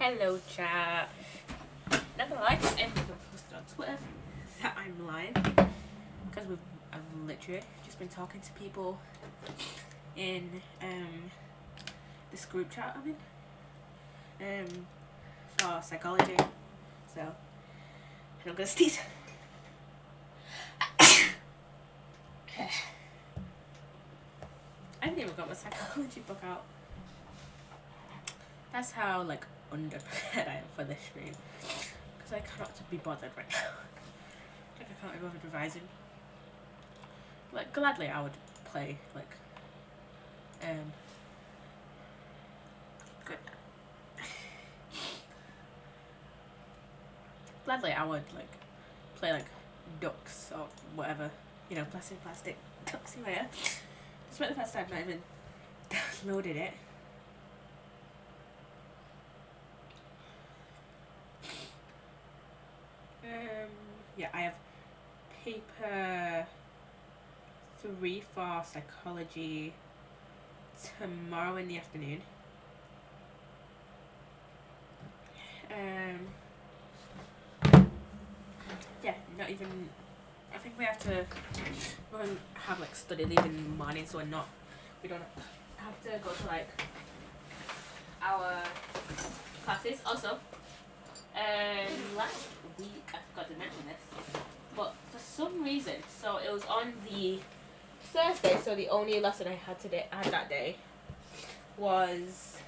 Hello chat. Not gonna lie, I'm gonna post it on Twitter that I'm live because I've literally just been talking to people in this group chat I'm in for psychology. So I'm gonna sneeze. I haven't even got my psychology book out. That's how like underprepared I am for this stream because I cannot be bothered right now. Like I can't be bothered revising. Like gladly I would play like good. Gladly I would like play like ducks or whatever, you know, plastic ducks in my hair. Despite the fact I've not even downloaded it. Yeah, I have paper 3 for psychology tomorrow in the afternoon. Yeah, not even. I think we have to go and have like study leave in the morning, so we don't have to go to like our classes. Also, last week I forgot to mention this, but for some reason, so it was on the Thursday, so the only lesson I had that day was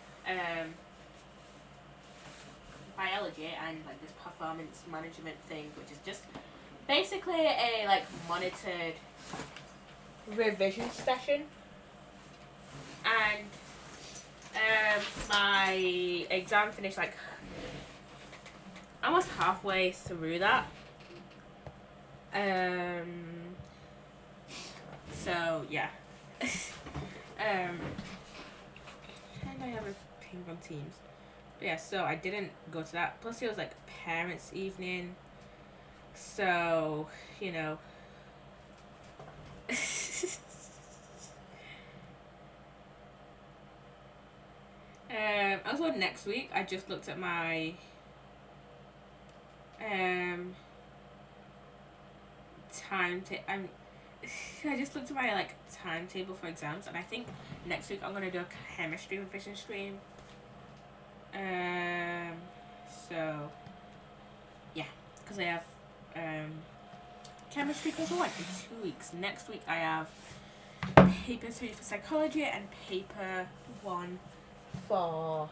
biology and like this performance management thing, which is just basically a like monitored revision session. And my exam finished like almost halfway through that. So yeah. And I have a ping on Teams. But yeah, so I didn't go to that. Plus it was like parents' evening. So, you know. Also next week I just looked at my I just looked at my like timetable for exams, and I think next week I'm gonna do a chemistry revision stream. So yeah, because I have chemistry paper 1 in 2 weeks. Next week I have paper 3 for psychology and paper 1 for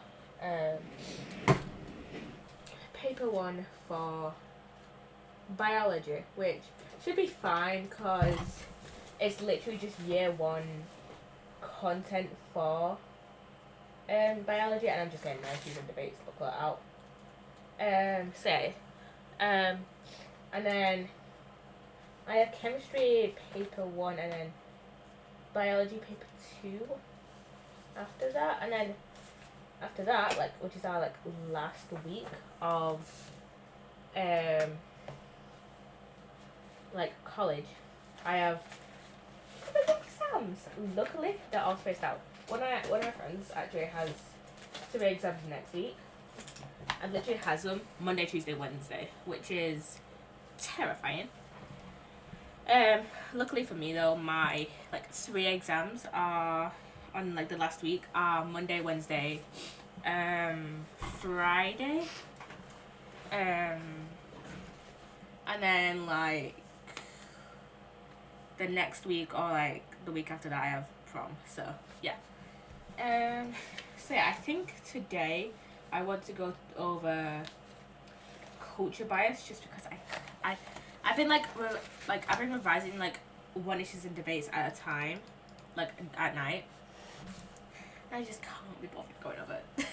biology, which should be fine because it's literally just year 1 content for biology, and I'm just getting 90s and debates booklet out. And then I have chemistry paper 1 and then biology paper 2 after that, and then after that, like, which is our like last week of like college, I have exams. Luckily they're all spaced out. One of my friends actually has 3 exams next week and literally has them Monday, Tuesday, Wednesday, which is terrifying. Luckily for me though, my like 3 exams are on like the last week are Monday, Wednesday, Friday, and then like the next week or like the week after that I have prom. So yeah. So yeah, I think today I want to go over culture bias just because I've been like I've been revising like 1 issues and debates at a time, like at night. I just can't be bothered going over it.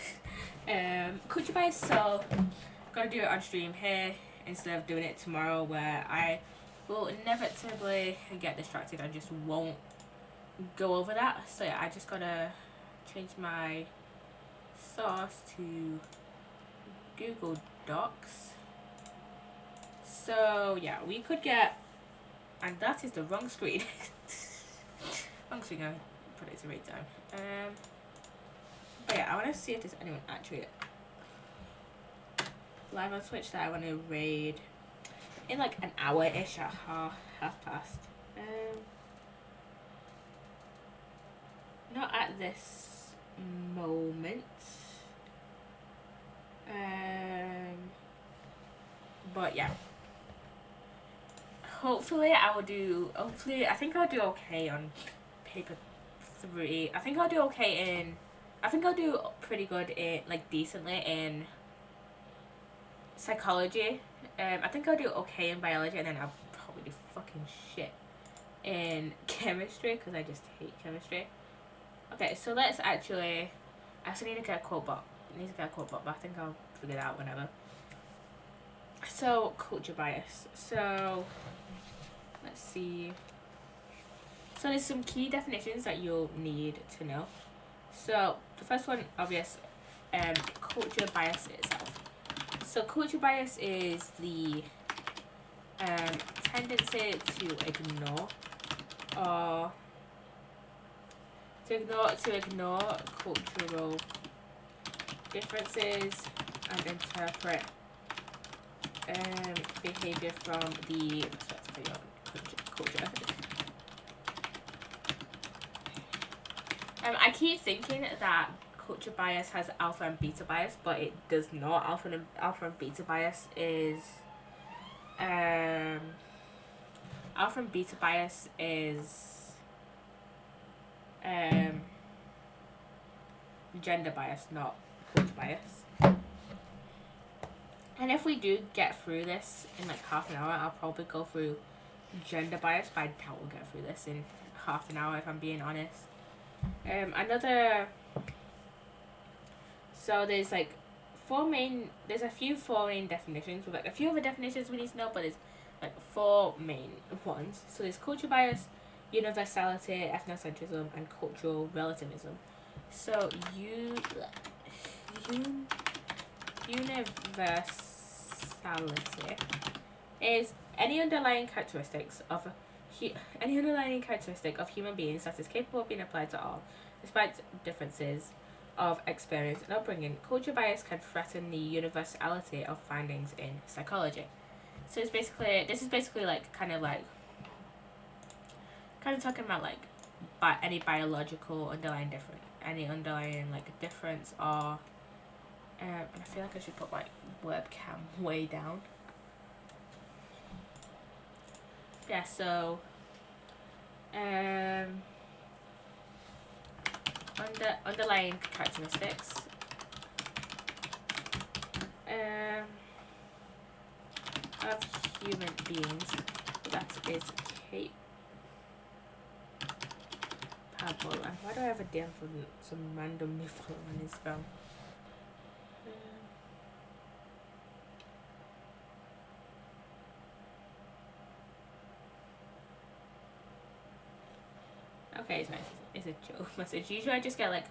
Culture bias, so I'm gonna do it on stream here instead of doing it tomorrow, where I will inevitably get distracted and just won't go over that. So yeah, I just gotta change my source to Google Docs. So yeah, we could get, and that is the wrong screen. Wrong screen, I put it to read down. But yeah, I want to see if there's anyone actually live on Switch that I want to raid in like an hour-ish at half past. Not at this moment. But yeah. Hopefully I think I'll do okay on paper 3. I think I'll do pretty good in, like, decently in psychology. I think I'll do okay in biology, and then I'll probably do fucking shit in chemistry, because I just hate chemistry. Okay, so let's actually... I actually need to get a quote book. But I think I'll figure it out whenever. So, culture bias. So, let's see. So there's some key definitions that you'll need to know. So, the first one, obvious, culture bias itself. So, culture bias is the tendency to ignore cultural differences and interpret behavior from the perspective of culture. I keep thinking that culture bias has alpha and beta bias, but it does not. Alpha and beta bias is gender bias, not culture bias. And if we do get through this in like half an hour, I'll probably go through gender bias, but I doubt we'll get through this in half an hour if I'm being honest. So there's like there's a few four main definitions with like a few other definitions we need to know, but there's like 4 main ones. So there's culture bias, universality, ethnocentrism, and cultural relativism. So universality is any underlying characteristic of human beings that is capable of being applied to all, despite differences of experience and upbringing. Culture bias can threaten the universality of findings in psychology. So this is basically like kind of talking about like any biological underlying difference, or and I feel like I should put my webcam way down. Yeah, so underlying characteristics of human beings that is capable. And why do I have a damn from some random new following is from? Okay, it's nice. It's a joke message. Usually I just get like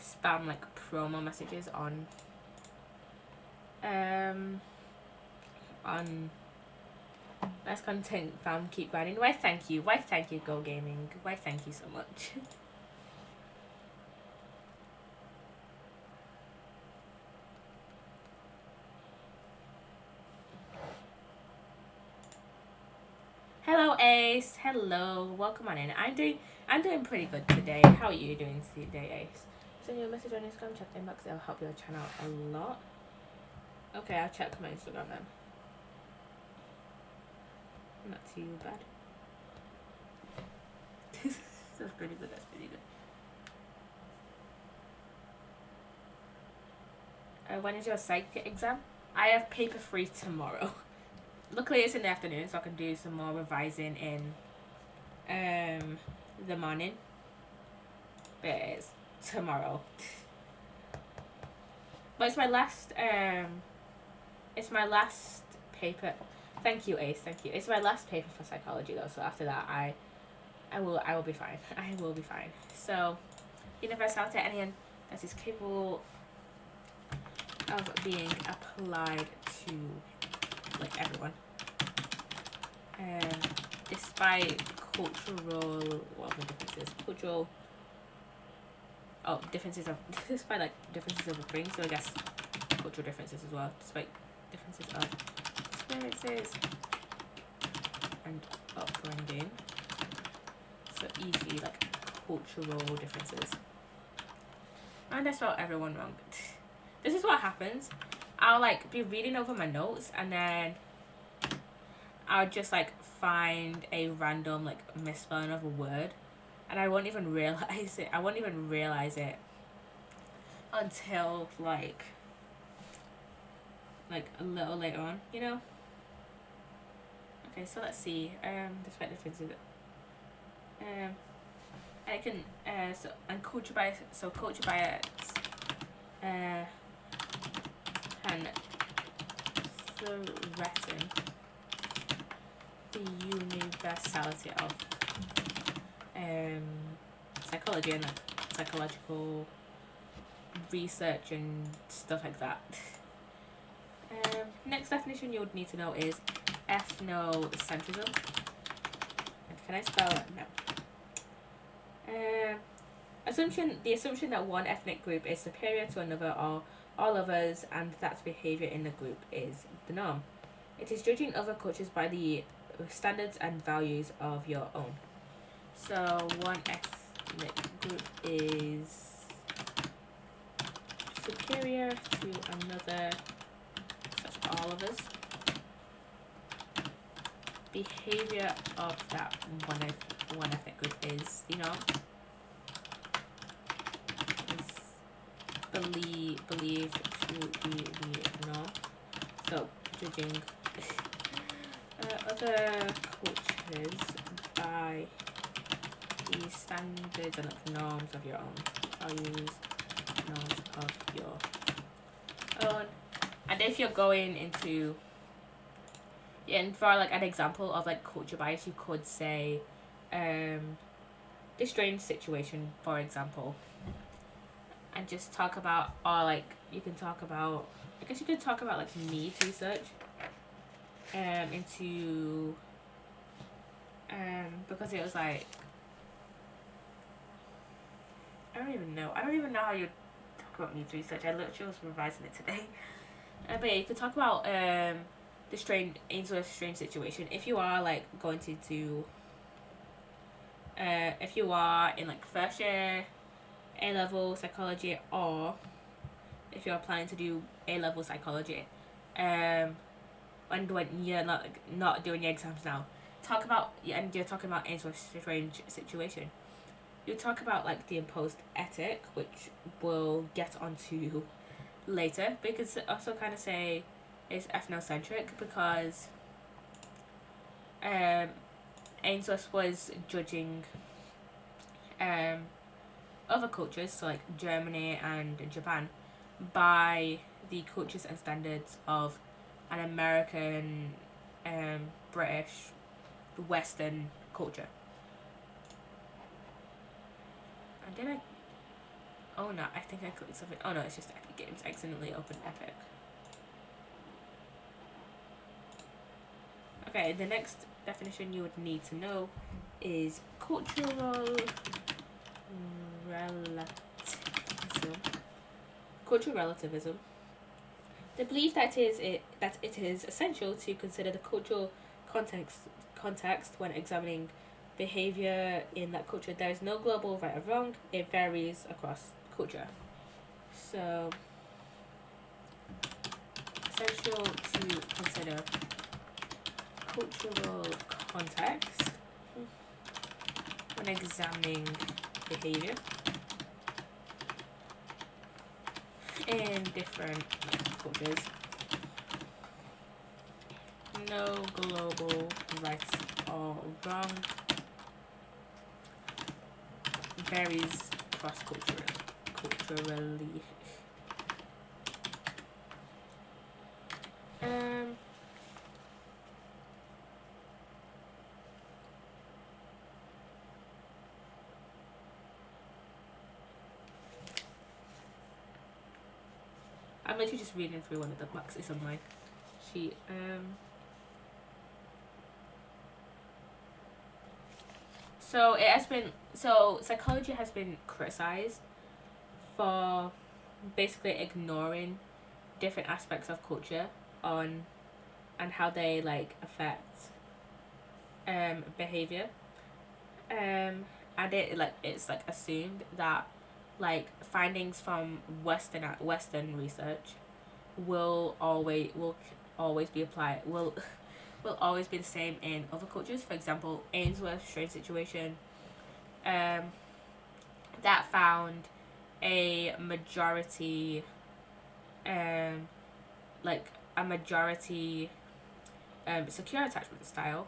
spam like promo messages on less content found, keep grinding. Why thank you Go Gaming, why thank you so much. Hello Ace, hello, welcome on in. I'm doing pretty good today. How are you doing today, Ace? Send you a message on Instagram, check the inbox, it'll help your channel a lot. Okay, I'll check my Instagram then. Not too bad. That's pretty good, when is your psych exam? I have paper 3 tomorrow. Luckily it's in the afternoon, so I can do some more revising in the morning. But it's tomorrow. But it's my last paper. Thank you, Ace, thank you. It's my last paper for psychology though, so after that I will be fine. I will be fine. So universality, anyone that is capable of being applied to like everyone. Despite differences of upbringing, so I guess cultural differences as well, despite differences of experiences and upbringing. So e.g. like cultural differences. And I spelled everyone wrong. This is what happens. I'll like be reading over my notes and then I'll just like find a random like misspelling of a word and I won't even realize it. I won't even realize it until like a little later on, you know? Okay, so let's see. Despite differences. I can so and culture bias. So culture bias can threaten the universality of psychology and like psychological research and stuff like that. Next definition you would need to know is ethnocentrism. And can I spell it? No. The assumption that one ethnic group is superior to another or all others and that behaviour in the group is the norm. It is judging other cultures by the standards and values of your own. So one ethnic group is superior to another, such all of us. Behaviour of that one ethnic group is, you know, is believed to be the norm. So judging other cultures by the standards and like, norms of your own, values, norms of your own. And if you're going into, yeah, and for like an example of like culture bias, you could say the strange situation, for example, and just talk about, or like you can talk about, I guess you could talk about like needs research into because it was like, I don't even know how you talk about needs research. I literally was revising it today. But yeah, you could talk about the strange situation. If you are like going to do if you are in like first year A-level psychology, or if you're planning to do A-level psychology, and when you're not doing your exams now, talk about, and you're talking about a strange situation, you talk about like the imposed ethic, which we'll get onto later, but you could also kind of say it's ethnocentric because Ainsworth was judging other cultures, so like Germany and Japan, by the cultures and standards of an American, British, Western culture. And did I? Oh no, I think I clicked something. Oh no, it's just Epic Games. I accidentally opened Epic. Okay, the next definition you would need to know is cultural relativism. Cultural relativism. The belief that it is essential to consider the cultural context when examining behavior in that culture. There is no global right or wrong. It varies across culture. So, essential to consider cultural context when examining behavior in different cultures. No global right or wrong. Varies cross culturally. I'm literally just reading through one of the boxes on my sheet. So psychology has been criticized for basically ignoring different aspects of culture on and how they like affect behavior. And it's like assumed that like findings from Western research will always be applied will always be the same in other cultures. For example, Ainsworth's strange situation um, that found a majority um, like a majority secure attachment style.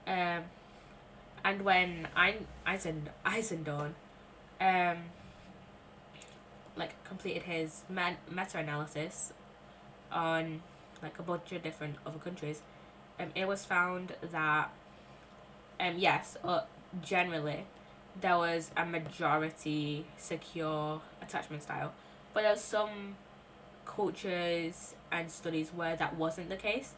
Um, and when Eisendorn um, like completed his meta-analysis on like a bunch of different other countries, it was found that yes, generally there was a majority secure attachment style, but there was some cultures and studies where that wasn't the case.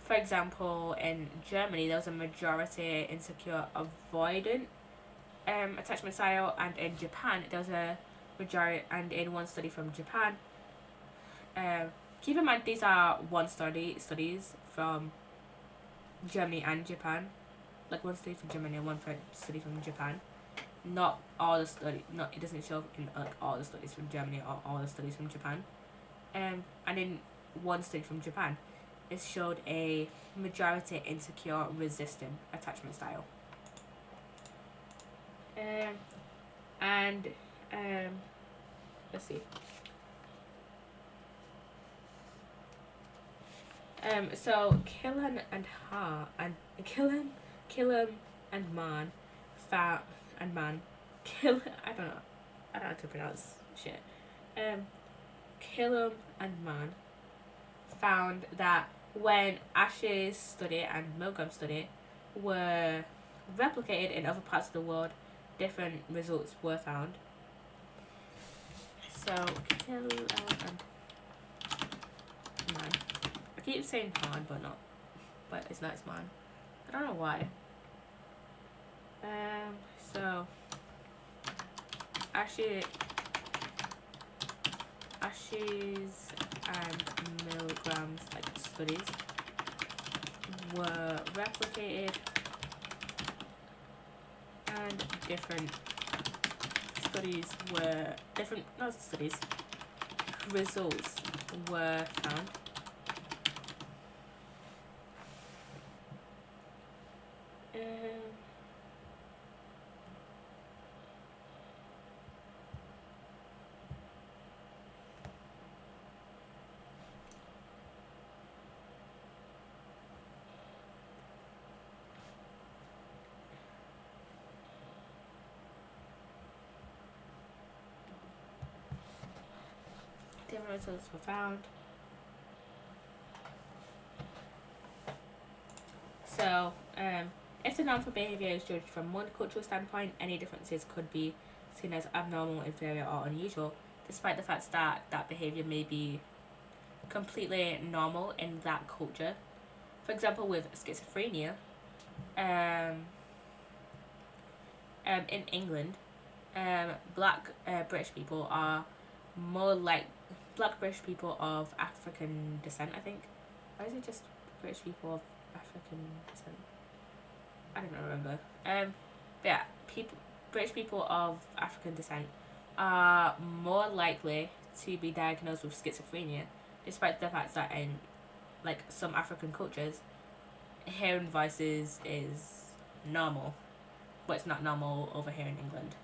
For example, in Germany, there was a majority insecure avoidant attachment style, and in Japan, there was a majority, and in one study from Japan, keep in mind these are studies from Germany and Japan, like one study from Germany and one study from Japan. Not all the study, not it doesn't show in like all the studies from Germany or all the studies from Japan. And in one study from Japan, it showed a majority insecure resistant attachment style. And let's see. So Killen and Man found and Man Kill I don't know how to pronounce shit. Killam and Man found that when Ash's study and Milgram's study were replicated in other parts of the world, different results were found. So Killam and Man. I keep saying Han, but it's not. It's Man. I don't know why. So Ash's and Milgram's like studies were replicated, and results were found. Different results were found. So, if the norm for behaviour is judged from one cultural standpoint, any differences could be seen as abnormal, inferior, or unusual, despite the fact that that behaviour may be completely normal in that culture. For example, with schizophrenia, in England, black British people are more like black British people of African descent, I think. Or is it just British people of African descent? I don't remember. But yeah, British people of African descent are more likely to be diagnosed with schizophrenia, despite the fact that in like some African cultures, hearing voices is normal, but it's not normal over here in England.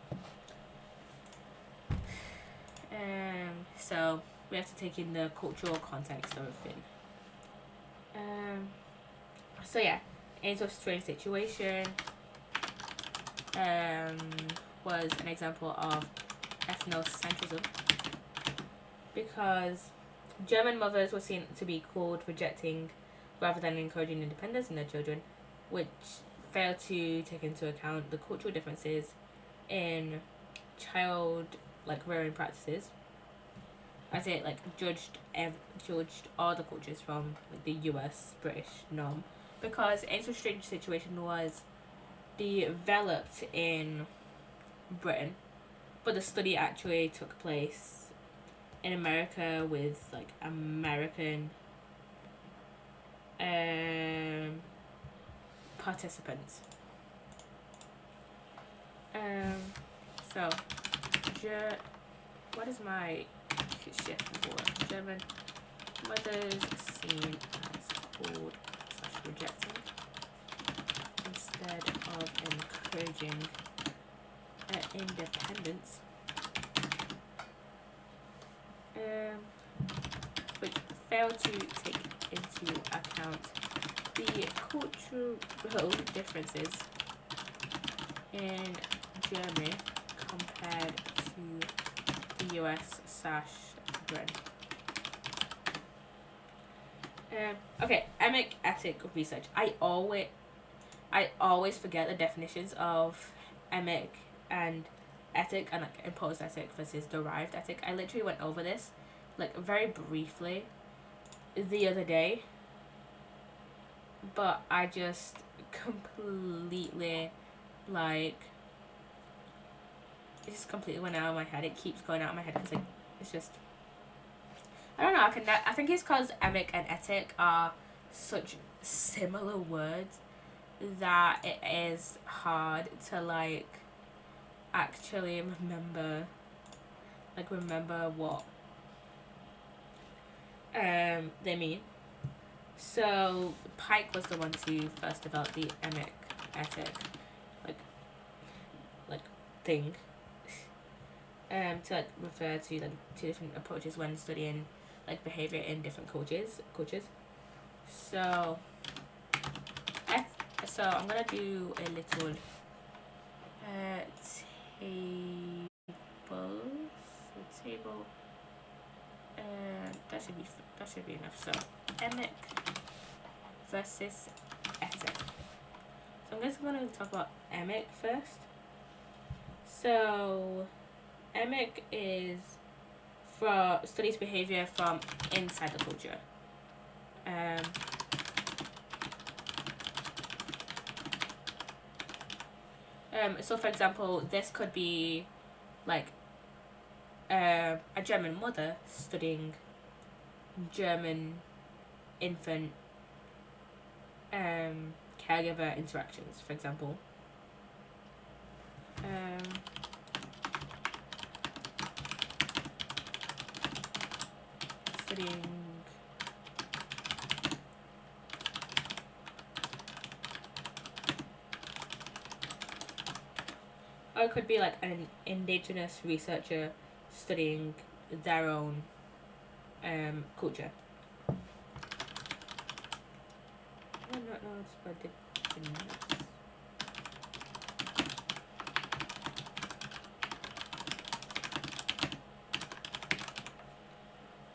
So we have to take in the cultural context of everything. So yeah, Ainsworth's strange situation was an example of ethnocentrism, because German mothers were seen to be called rejecting rather than encouraging independence in their children, which failed to take into account the cultural differences in child like rearing practices, as it like judged all the cultures from like, the US British norm, because Ainsworth's strange situation was developed in Britain, but the study actually took place in America with like American participants. So what is my shift for German mothers seen as cold / rejecting instead of encouraging independence, which fail to take into account the cultural differences in Germany compared to the US/Britain. Okay, emic ethic research. I always forget the definitions of emic and ethic and like imposed ethic versus derived ethic. I literally went over this like very briefly the other day, but I just completely like it just completely went out of my head. It keeps going out of my head because like it's just I don't know. I think it's because emic and ethic are such similar words that it is hard to like actually remember what they mean. So Pike was the one to first develop the emic ethic like thing to like refer to like two different approaches when studying like behavior in different cultures. So I'm gonna do a little table. That should be enough. So emic versus ethic. So I'm just gonna talk about emic first. So emic is for studies behavior from inside the culture. So for example, this could be like a German mother studying German infant caregiver interactions, for example. Studying or it could be like an indigenous researcher studying their own culture. I don't know about the notes.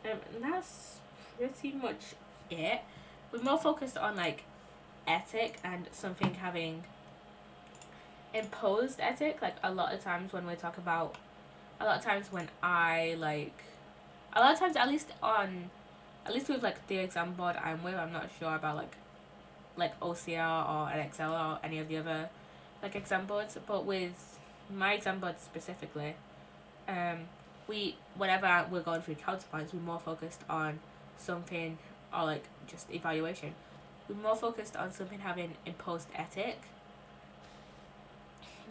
And that's pretty much it. We're more focused on like ethic and something having imposed ethic. Like a lot of times when at least with like the exam board I'm with, I'm not sure about like OCR or an Excel or any of the other like exam boards, but with my exam board specifically, whenever we're going through counterpoints, we're more focused on something or like just evaluation. We're more focused on something having imposed ethic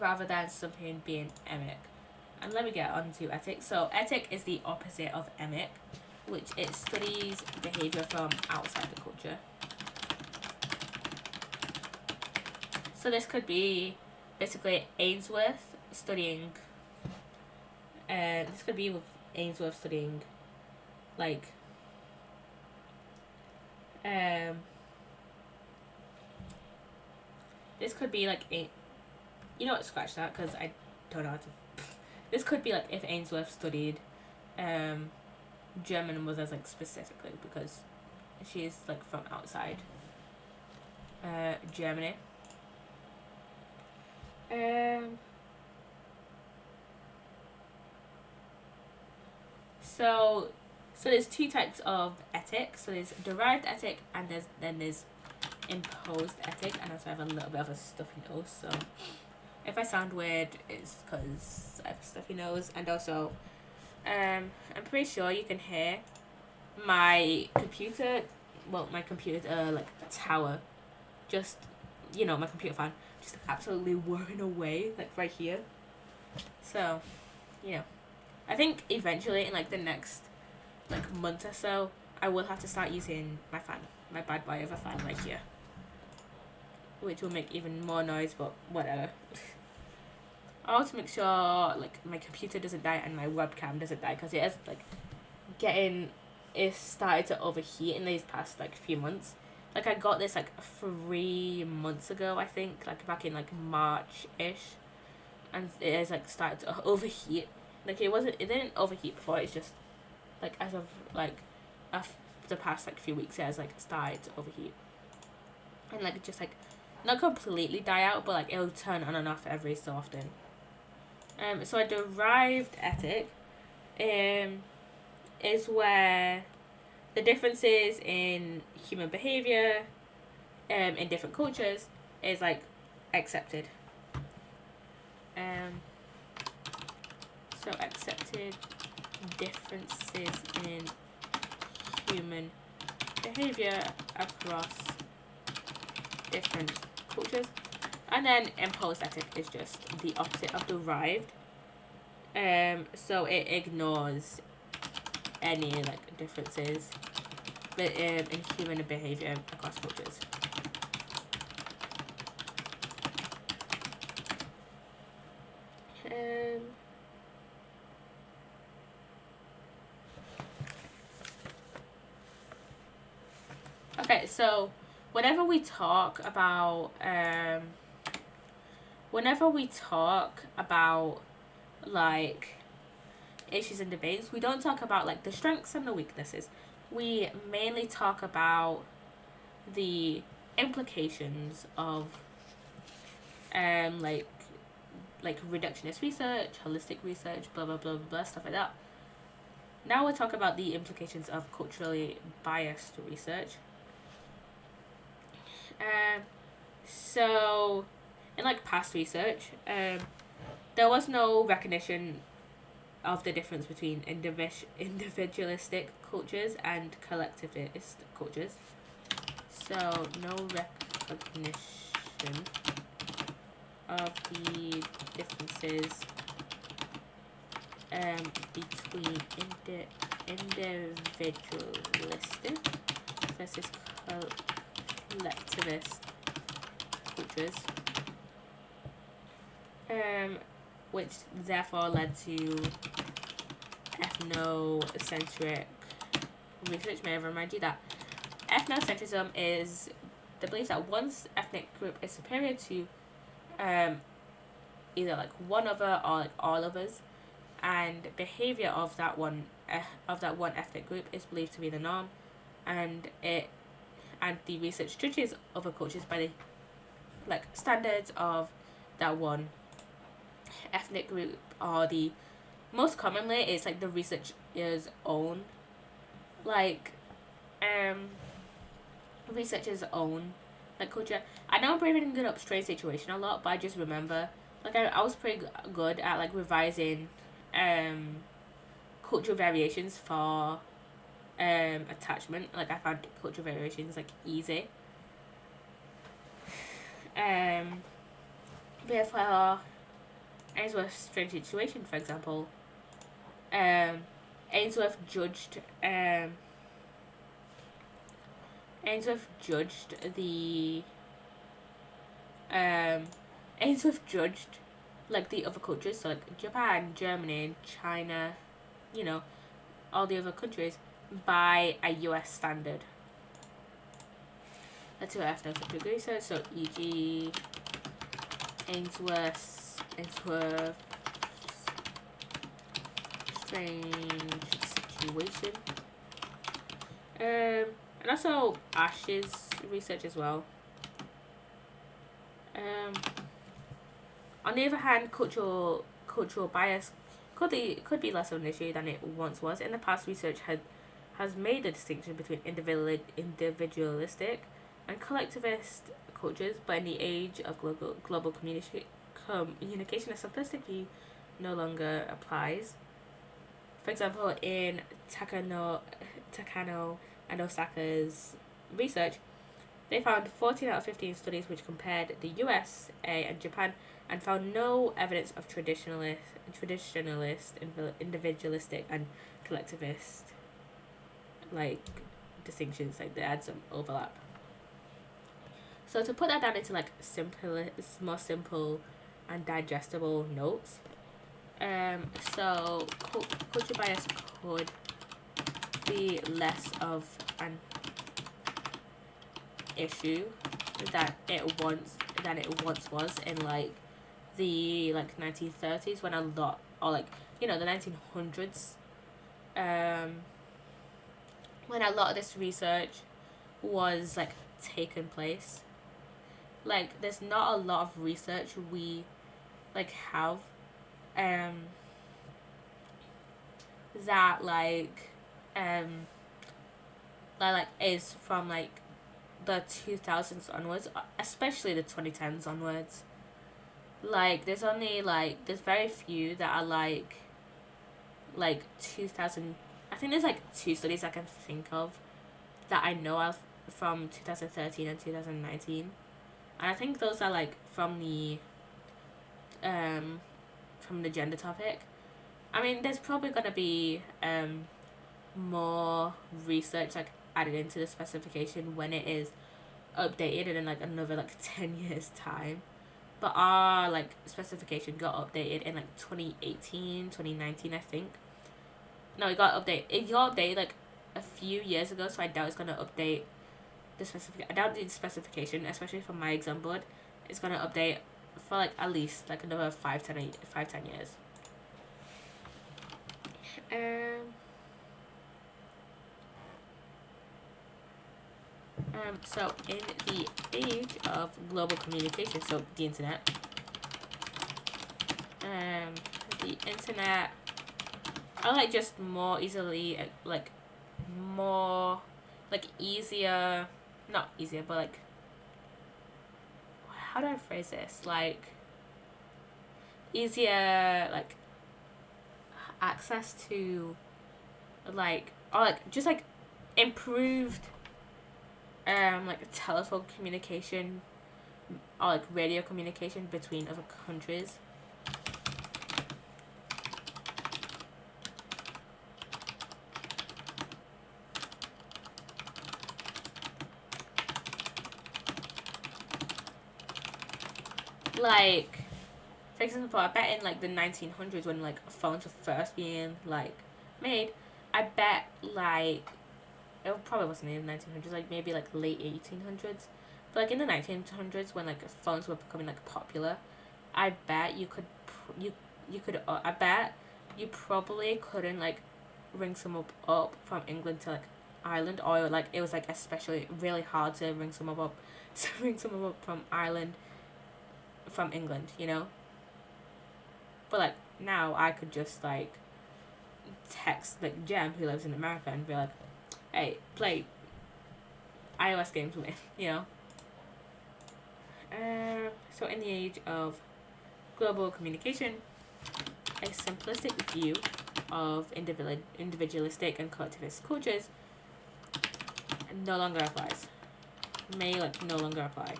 rather than something being emic. And let me get on to ethic. So ethic is the opposite of emic, which it studies behavior from outside the culture. So this could be basically Ainsworth studying this could be with Ainsworth studying like this could be like scratch that because I don't know how to this could be like if Ainsworth studied German mothers like specifically because she's like from outside Germany. So there's two types of ethic. So there's derived ethic and there's imposed ethic, and also I have a little bit of a stuffy nose, so if I sound weird it's because I have a stuffy nose, and also I'm pretty sure you can hear my computer. Well, my computer's like a tower. Just, my computer fan just absolutely whirring away, like right here. So, I think eventually in like the next like month or so, I will have to start using my fan, my bad boy of a fan right here, which will make even more noise, but whatever. I also make sure like my computer doesn't die and my webcam doesn't die, because it is like it's started to overheat in these past like few months. Like I got this like 3 months ago, I think, like back in like March-ish, and it has like started to overheat. Like it didn't overheat before. It's just like as of like the past like few weeks, it has like started to overheat, and like just like not completely die out, but like it'll turn on and off every so often. So a derived ethic is where the differences in human behavior in different cultures is like accepted. So accepted differences in human behavior across different cultures. And then imposed ethic is just the opposite of derived. So it ignores any like differences but in human behavior across cultures. Okay, so whenever we talk about like issues and debates, we don't talk about like the strengths and the weaknesses. We mainly talk about the implications of like reductionist research, holistic research, blah blah blah blah, stuff like that. Now we'll talk about the implications of culturally biased research. So in like past research, there was no recognition of the difference between individualistic cultures and collectivist cultures. So no recognition of the differences between individualistic versus collectivist cultures, which therefore led to ethnocentric research. May I remind you that ethnocentrism is the belief that one's ethnic group is superior to either like one other or like all others, and behavior of that one ethnic group is believed to be the norm, and the research judges other cultures by the like standards of that one ethnic group, or the most commonly it's like the researcher's own like researcher's own like culture. I know I'm bringing up strange situation a lot, but I just remember like I was pretty good at like revising cultural variations for attachment. Like I found cultural variations like easy. But for Ainsworth's strange situation, for example, Ainsworth judged the Ainsworth judged like the other countries, so like Japan, Germany, China, all the other countries by a US standard. That's who I have no research. So e.g. Ainsworth's strange situation. And also Ash's research as well. On the other hand, cultural bias could be less of an issue than it once was. In the past, research has made a distinction between individualistic and collectivist cultures, but in the age of global communication, a simplistic view no longer applies. For example, in Takano and Osaka's research, they found 14 out of 15 studies which compared the USA and Japan and found no evidence of traditionalist, individualistic, and collectivist like distinctions. Like they had some overlap. So to put that down into like more simple and digestible notes, so culture bias could be less of an issue than it once was in like the 1930s, when a lot, or like, you know, the 1900s, when a lot of this research was like taken place. Like there's not a lot of research we like have that is from like the 2000s onwards, especially the 2010s onwards. Like there's very few that are like 2000. I think there's like two studies I can think of that I know of from 2013 and 2019, and I think those are like from the gender topic. I mean, there's probably gonna be more research like added into the specification when it is updated in like another like 10 years time. But our like specification got updated in like 2018, 2019, I think. No, it got updated like a few years ago, so I doubt it's gonna update the specific. I doubt the specification, especially for my exam board, is gonna update for like at least like another 5-10 years. So in the age of global communication, so the internet, I like just more easily more easier, not easier, but like, how do I phrase this, like easier like access to just improved telephone communication or like radio communication between other countries. Like, for example, I bet in like the 1900s, when like phones were first being like made, I bet like it probably wasn't in the 1900s, like maybe like late 1800s, but like in the 1900s, when like phones were becoming like popular, I bet you could I bet you probably couldn't like ring someone up from England to like Ireland, or like it was like especially really hard to ring someone up from Ireland from England, you know. But like now I could just like text like Jem, who lives in America, and be like, hey, play iOS games with me, you know. So in the age of global communication, a simplistic view of individualistic and collectivist cultures no longer applies. May like no longer apply.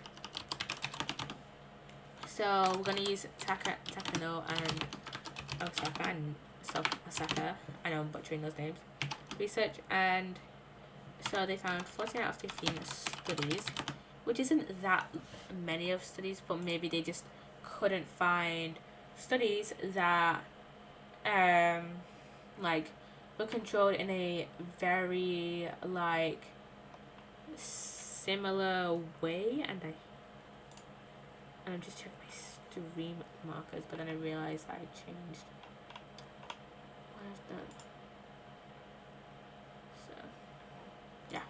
So we're gonna use Takano and Osaka. I know I'm butchering those names. Research, and so they found 14 out of 15 studies, which isn't that many of studies, but maybe they just couldn't find studies that were controlled in a very like similar way. And I'm just checking my stream markers, but then I realized I changed what I've done. So yeah,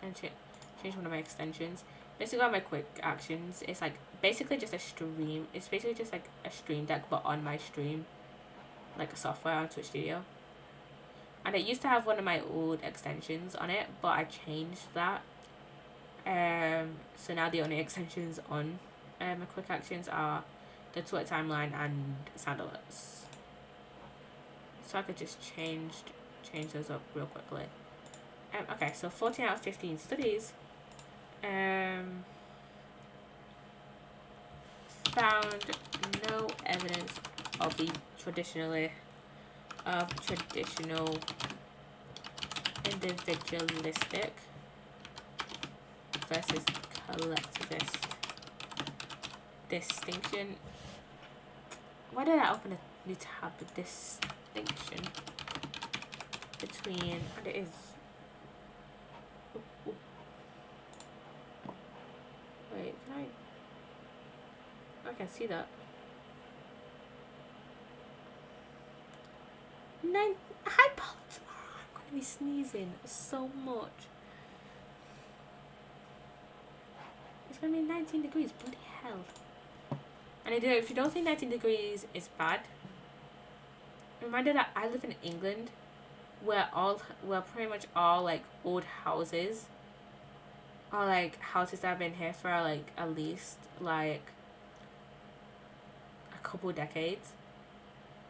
and change one of my extensions. Basically, on my quick actions, it's like basically just a stream. It's basically just like a stream deck, but on my stream, like a software on Twitch Studio. And it used to have one of my old extensions on it, but I changed that. So now the only extensions on my quick actions are the Twitter timeline and sound alerts. so I could just change those up real quickly. Okay, so 14 out of 15 studies found no evidence of the traditional individualistic versus collectivist distinction. Why did I open a new tab? Distinction between, and it is. Wait, can I can see that. Hi, Bolt. I'm gonna be sneezing so much. It's gonna be 19 degrees. Bloody hell. And if you don't think 19 degrees is bad, remember that I live in England, where pretty much all like old houses, or like houses that have been here for like at least like a couple decades,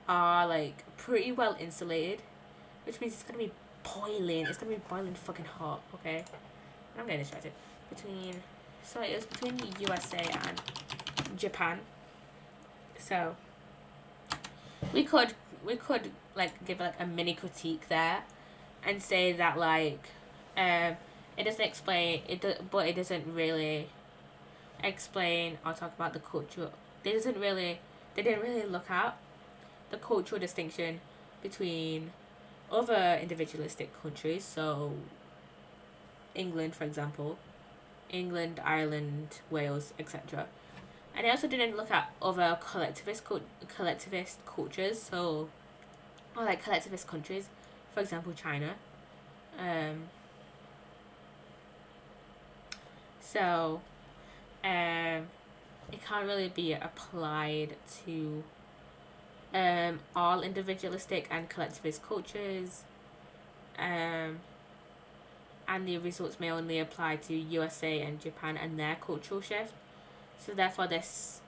are like pretty well insulated, which means it's gonna be boiling. It's gonna be boiling fucking hot. Okay, I'm getting distracted. So it was between the USA and Japan. So we could like give like a mini critique there and say that like it doesn't explain it, but it doesn't really explain or talk about the culture. They didn't really look at the cultural distinction between other individualistic countries. So England, for example, Ireland, Wales, etc. And it also didn't look at other collectivist cultures, so, or like collectivist countries, for example, China. So, it can't really be applied to all individualistic and collectivist cultures. And the results may only apply to USA and Japan and their cultural shift. So therefore, this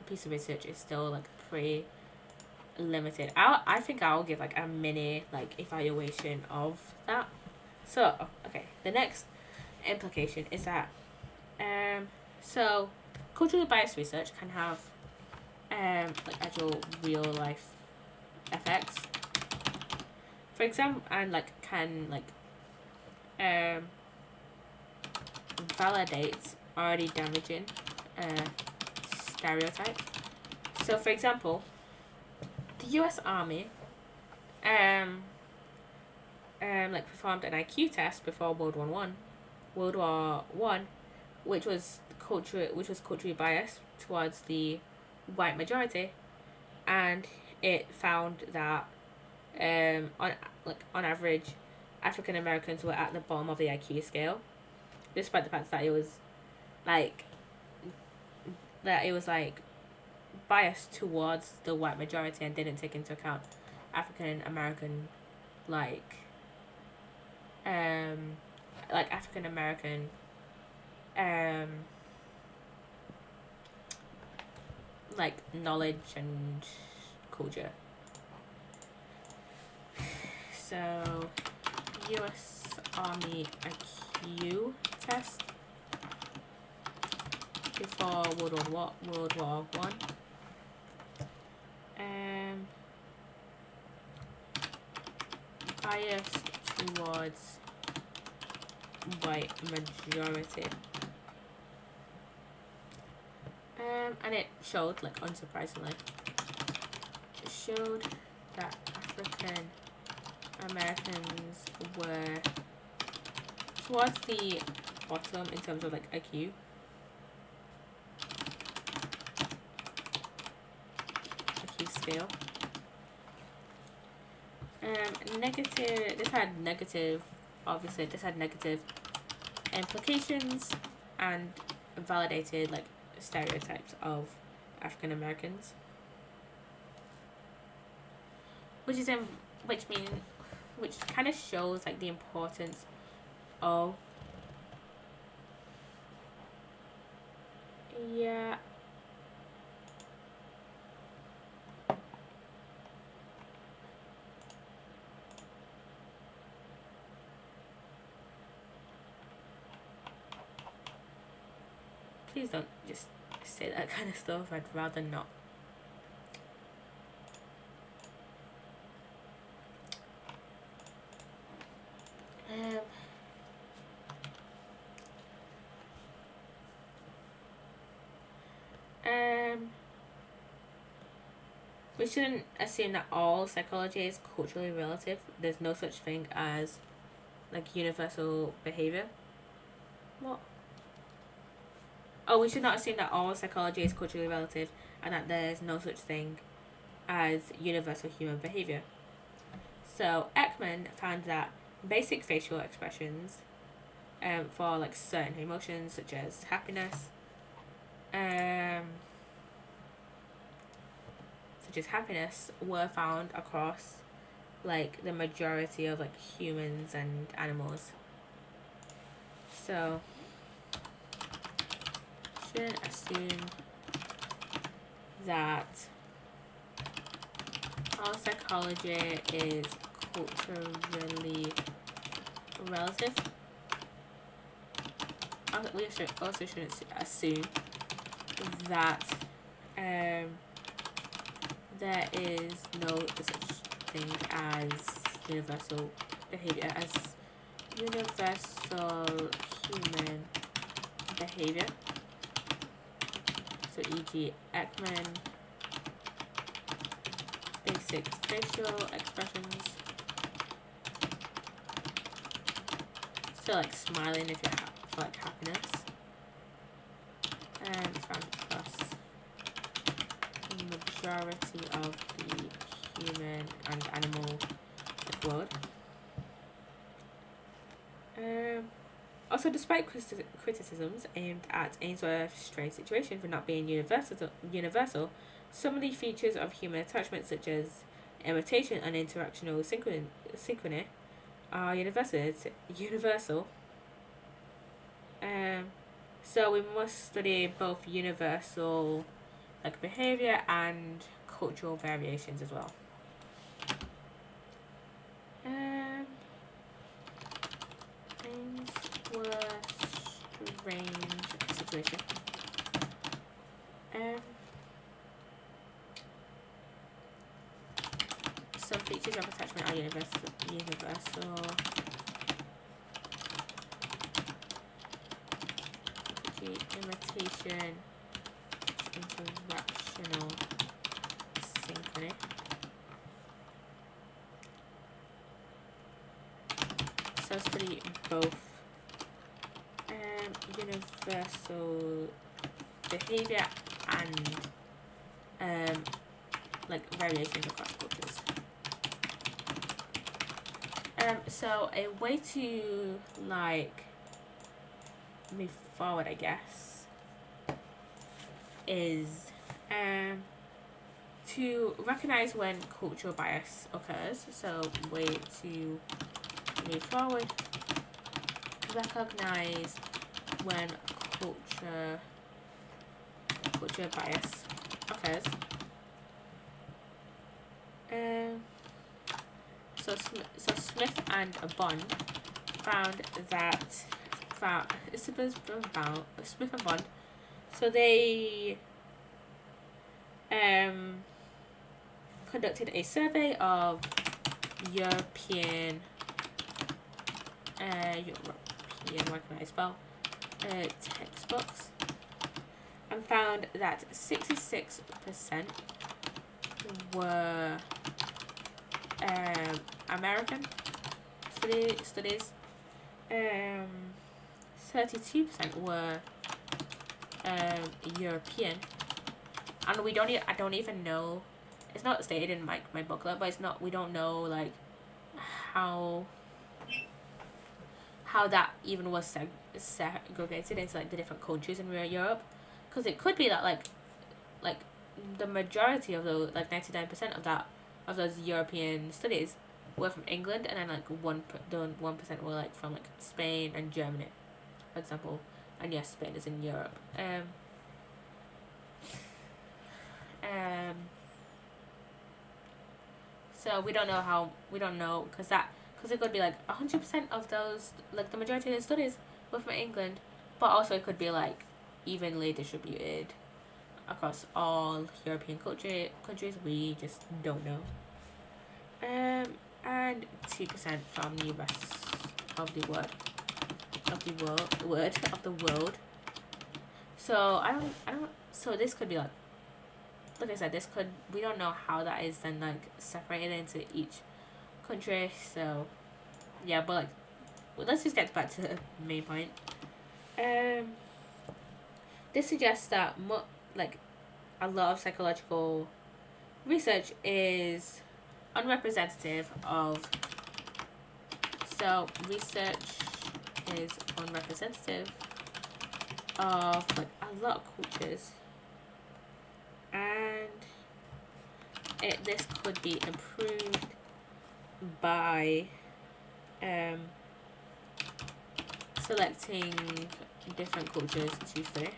piece of research is still like pretty limited. I think I'll give like a mini like evaluation of that. So okay, the next implication is that so culturally biased research can have like actual real life effects. For example, and like can like validate already damaging stereotypes. So, for example, the U.S. Army like performed an IQ test before World War One, which was culturally biased towards the white majority, and it found that on average, African Americans were at the bottom of the IQ scale, despite the fact that it was like biased towards the white majority and didn't take into account African American African American like knowledge and culture. So US Army IQ test before World War One. Biased towards white majority. And it showed, like, unsurprisingly, it showed that African Americans were towards the bottom in terms of like IQ. Scale. This had negative implications and validated like stereotypes of African Americans, which kind of shows like the importance of please don't just say that kind of stuff. I'd rather not. We shouldn't assume that all psychology is culturally relative. There's no such thing as like universal behavior. What? Oh, we should not assume that all psychology is culturally relative and that there's no such thing as universal human behavior. So Ekman found that basic facial expressions for like certain emotions such as happiness, were found across like the majority of like humans and animals. So shouldn't assume that all psychology is culturally relative. We also shouldn't assume that there is no such thing as universal behavior, as universal human behavior. So e.g. Ekman, basic facial expressions. So like smiling if you're for like happiness. And found across the majority of the human and animal world. Also, despite criticisms aimed at Ainsworth's strange situation for not being universal, some of the features of human attachment, such as imitation and interactional synchrony, are universal. So we must study both universal like behavior and cultural variations as well. Ainsworth's strange situation. Some features of attachment are universal. Imitation, interactional synchrony. So study both universal behavior and like variations across cultures. So a way to like move forward, I guess, is to recognize when cultural bias occurs. So way to move forward, recognize when culture bias occurs. So Smith and Bond found that Smith and Bond. So they conducted a survey of European what can I spell? Textbooks, and found that 66% were American studies. 32% were European, and I don't even know. It's not stated in my booklet, but we don't know like how that even was segregated into like the different countries in Europe, because it could be that like the majority of those, like 99% of those European studies were from England, and then like 1% were like from like Spain and Germany, for example. And yes, Spain is in Europe. So we don't know because it could be like 100% of those, like the majority of the studies were from England, but also it could be like evenly distributed across all European countries. We just don't know. And 2% from the rest of the world. So I don't. So this could be like I said, we don't know how that is then like separated into each country. So yeah, but like, well, let's just get back to the main point. This suggests that like a lot of psychological research is unrepresentative of. So research is unrepresentative of like a lot of cultures, and this could be improved by selecting different cultures to study.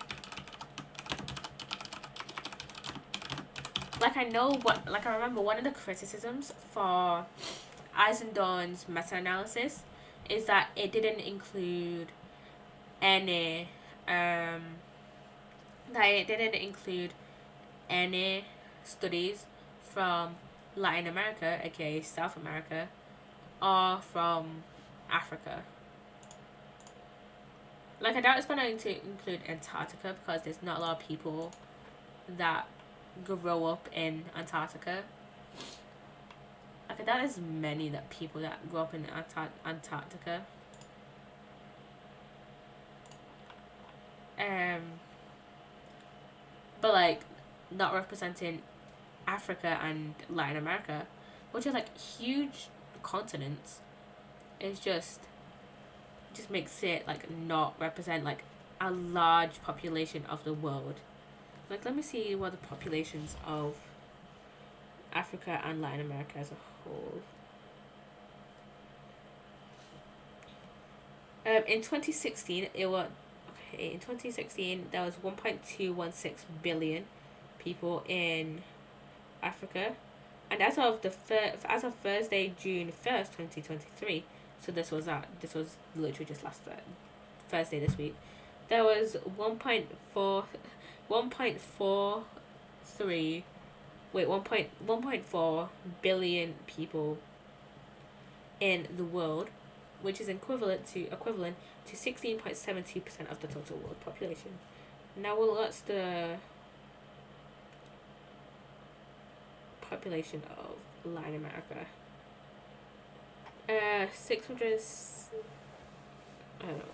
Like I remember one of the criticisms for Eisendown's meta-analysis is that it didn't include any studies from Latin America, aka South America, or from Africa. Like I doubt it's going to include Antarctica because there's not a lot of people that grow up in Antarctica. Like I doubt there's many people that grow up in Antarctica. But like not representing Africa and Latin America, which are like huge continents, is just makes it like not represent like a large population of the world. Like let me see what the populations of Africa and Latin America as a whole. In 2016 in 2016 there was 1.216 billion people in Africa, and as of Thursday, June 1st, 2023. So this was literally just last Thursday this week. There was 1.4 billion people in the world, which is equivalent to 16.72% of the total world population. Now, what's the population of Latin America? 600. I don't know.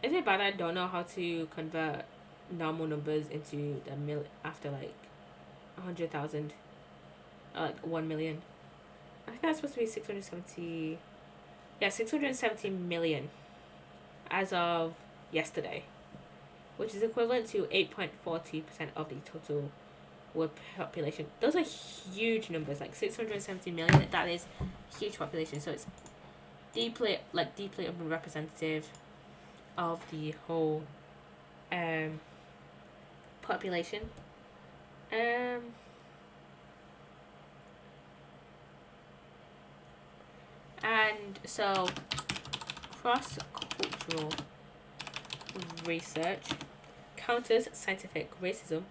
Is it bad I don't know how to convert normal numbers into the after like 100,000, like 1 million? I think that's supposed to be 670. Yeah, 670 million as of yesterday, which is equivalent to 8.42% of the total world population. Those are huge numbers, like 670 million. That is huge population. So it's deeply unrepresentative of the whole population. And so cross-cultural research counters scientific racism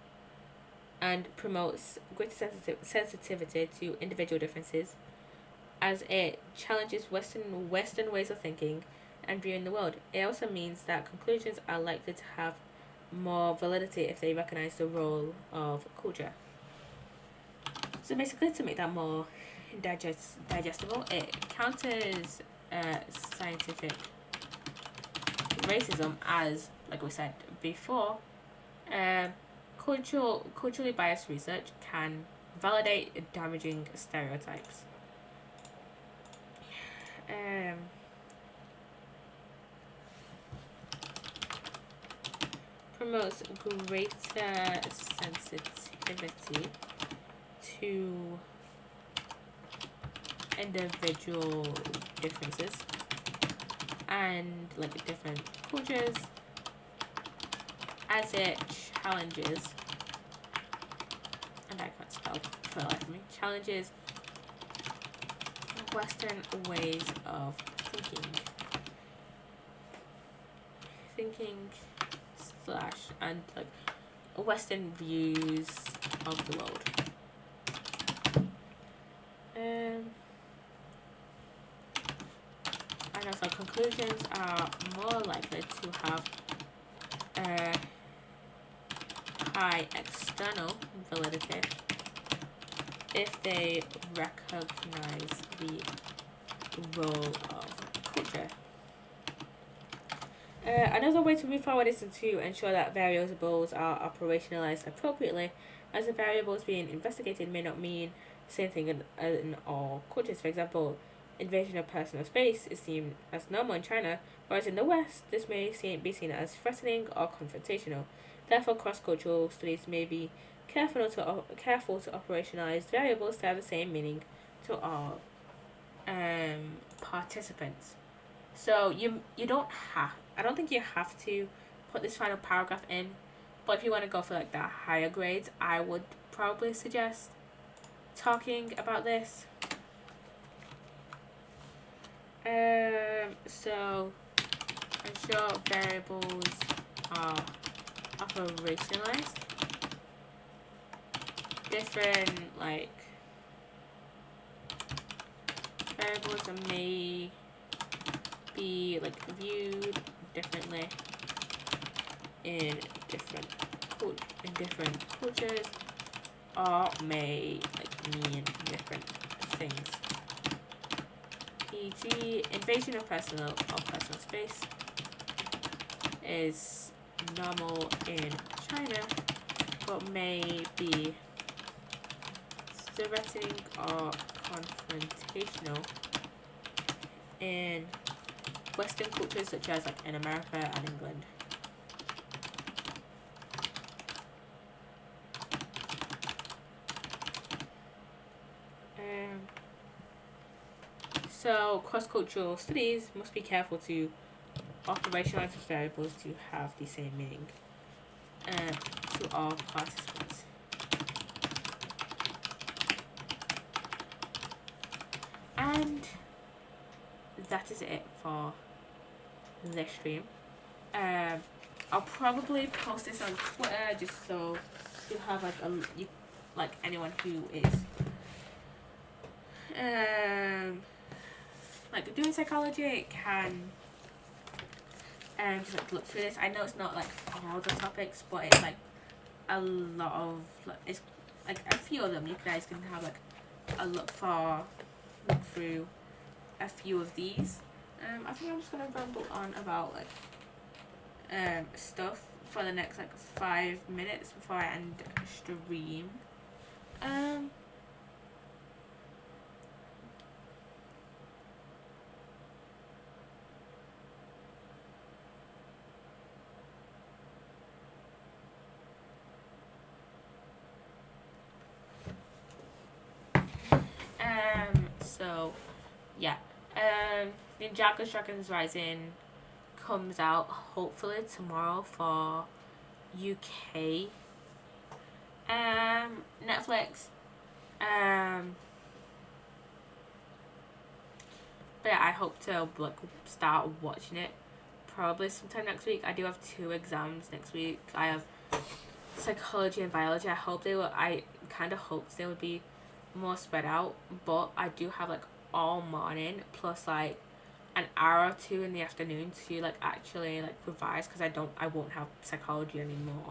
and promotes greater sensitivity to individual differences, as it challenges Western ways of thinking and viewing the world. It also means that conclusions are likely to have more validity if they recognize the role of culture. So basically, to make that more digestible, it counters scientific racism as, like we said before, culturally biased research can validate damaging stereotypes. Promotes greater sensitivity to individual differences and like different cultures, as it challenges, and I can't spell for the life of me, challenges Western ways of thinking. thinking slash and like Western views of the world. And also conclusions are more likely to have high external validity if they recognize the role of culture. Another way to move forward is to ensure that variables are operationalized appropriately, as the variables being investigated may not mean the same thing in all cultures. For example, invasion of personal space is seen as normal in China, whereas in the West, this may be seen as threatening or confrontational. Therefore, cross-cultural studies may be careful to operationalize variables to have the same meaning to all participants. So you don't have. I don't think you have to put this final paragraph in, but if you want to go for like the higher grades, I would probably suggest talking about this. So ensure variables are operationalized. Different like variables may be like viewed differently in different cultures, or may like mean different things. E.g., invasion of personal space is normal in China, but may be threatening or confrontational in Western cultures such as like in America and England. So cross-cultural studies must be careful to operationalize variables to have the same meaning to all participants. And that is it for this stream. I'll probably post this on Twitter just so you have like anyone who is like doing psychology can just like look through this. I know it's not like all the topics, but it's like a lot of like, it's like a few of them. You guys can have like a look through a few of these. I think I'm just gonna ramble on about like stuff for the next like 5 minutes before I end stream. So yeah. Ninjago Dragons Rising comes out hopefully tomorrow for UK Netflix. But yeah, I hope to like start watching it probably sometime next week. I do have 2 exams next week. I have psychology and biology. I kind of hoped they would be more spread out, but I do have like all morning plus like an hour or 2 in the afternoon to like actually like revise, because I won't have psychology anymore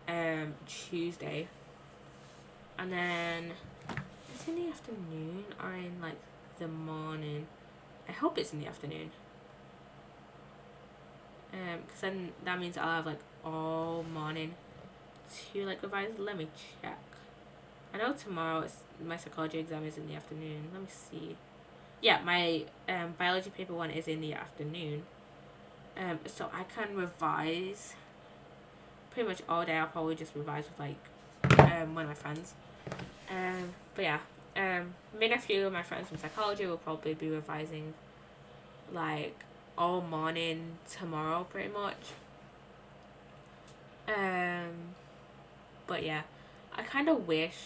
on Tuesday. And then it's in the afternoon or in like the morning. I hope it's in the afternoon. Because then that means I'll have like all morning to like revise. Let me check. I know tomorrow my psychology exam is in the afternoon. Let me see. Yeah, my biology paper 1 is in the afternoon. So I can revise pretty much all day. I'll probably just revise with like one of my friends. But yeah, me and a few of my friends from psychology will probably be revising like all morning tomorrow pretty much. But yeah, I kind of wish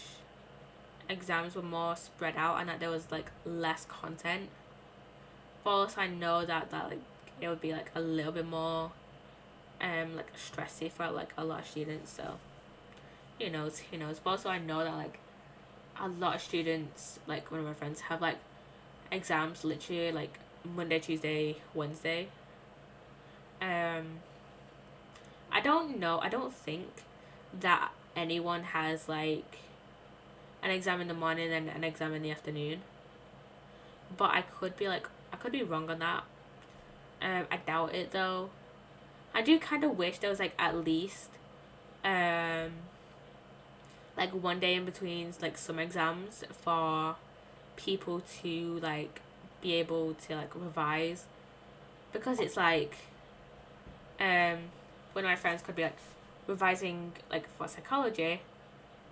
exams were more spread out and that there was like less content. But also I know that like it would be like a little bit more like stressy for like a lot of students. So who knows. But also I know that like a lot of students, like one of my friends, have like exams literally like Monday, Tuesday, Wednesday. um I don't know, I don't think that anyone has like an exam in the morning and an exam in the afternoon, but I could be wrong on that. I doubt it though. I do kind of wish there was like at least um like one day in between like some exams for people to like be able to like revise, because it's like um one of my friends could be like revising like for psychology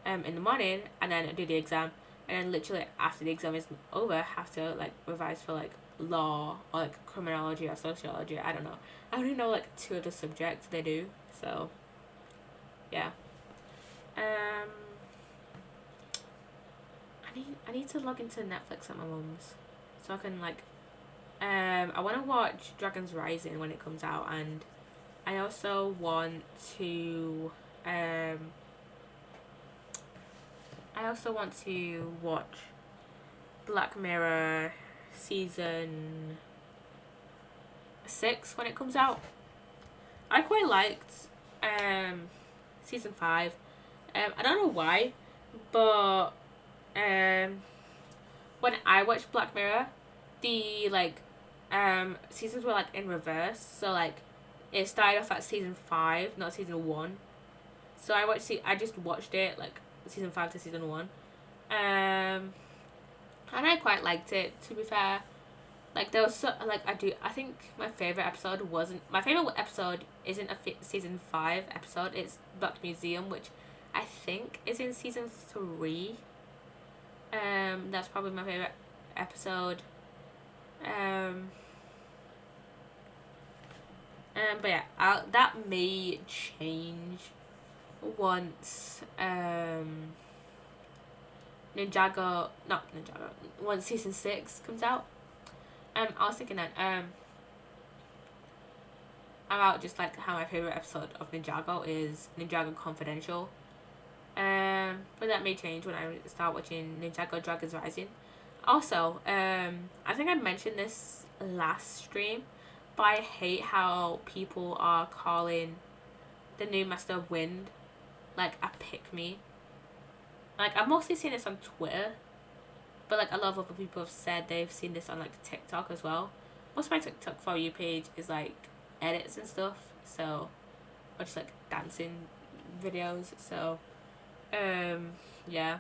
in the morning and then do the exam, and then literally after the exam is over have to like revise for like law or like criminology or sociology. I don't know, I only know like two of the subjects they do. So yeah. um I need to log into Netflix at my mum's so I can like I want to watch Dragons Rising when it comes out, and I also want to um watch Black Mirror season 6 when it comes out. I quite liked season 5. I don't know why, but when I watched Black Mirror, the like seasons were like in reverse. So like it started off at season 5, not season 1. So I just watched it like season 5 to season 1. And I quite liked it, to be fair. Like there was so like I think my favorite episode isn't a season 5 episode. It's Black Museum, which I think is in season 3. That's probably my favorite episode. But yeah, that may change once once season 6 comes out. I was thinking that about just like how my favorite episode of Ninjago is Ninjago Confidential. But that may change when I start watching Ninjago Dragons Rising. Also, I think I mentioned this last stream, but I hate how people are calling the new Master of Wind like a pick me. Like I've mostly seen this on Twitter, but like a lot of other people have said they've seen this on like TikTok as well. Most of my TikTok For You page is like edits and stuff, so or just like dancing videos. So yeah.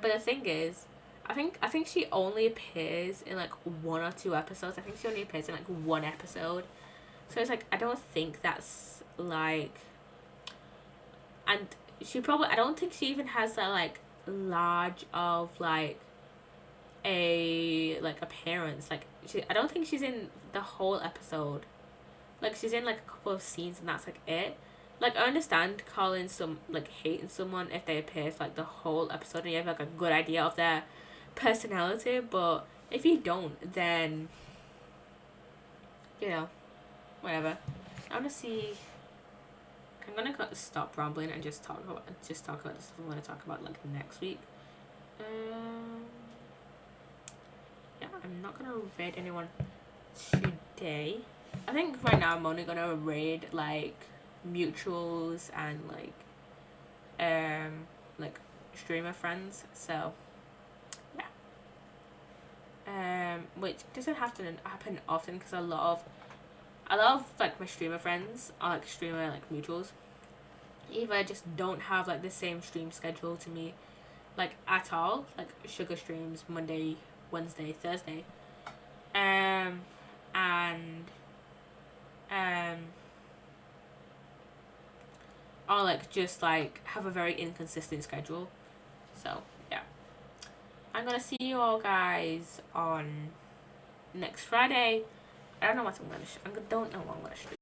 But the thing is, I think she only appears in like 1 or 2 episodes. I think she only appears in like 1 episode. So it's like I don't think that's like, and I don't think she even has that like large of like a like appearance. Like I don't think she's in the whole episode. Like she's in like a couple of scenes and that's like it. Like I understand calling hating someone if they appear for like the whole episode and you have like a good idea of their personality, but if you don't, then whatever. I want to see. I'm gonna stop rambling and just talk about the stuff I want to talk about like next week. Yeah, I'm not gonna raid anyone today. I think right now I'm only gonna raid like mutuals and like streamer friends. So yeah. Which doesn't have to happen often because a lot of like my streamer friends are like streamer like mutuals. Either just don't have like the same stream schedule to me like at all, like sugar streams Monday, Wednesday, Thursday, and or like just like have a very inconsistent schedule. So yeah, I'm gonna see you all guys on next Friday. I don't know what I'm gonna don't know what I'm gonna stream.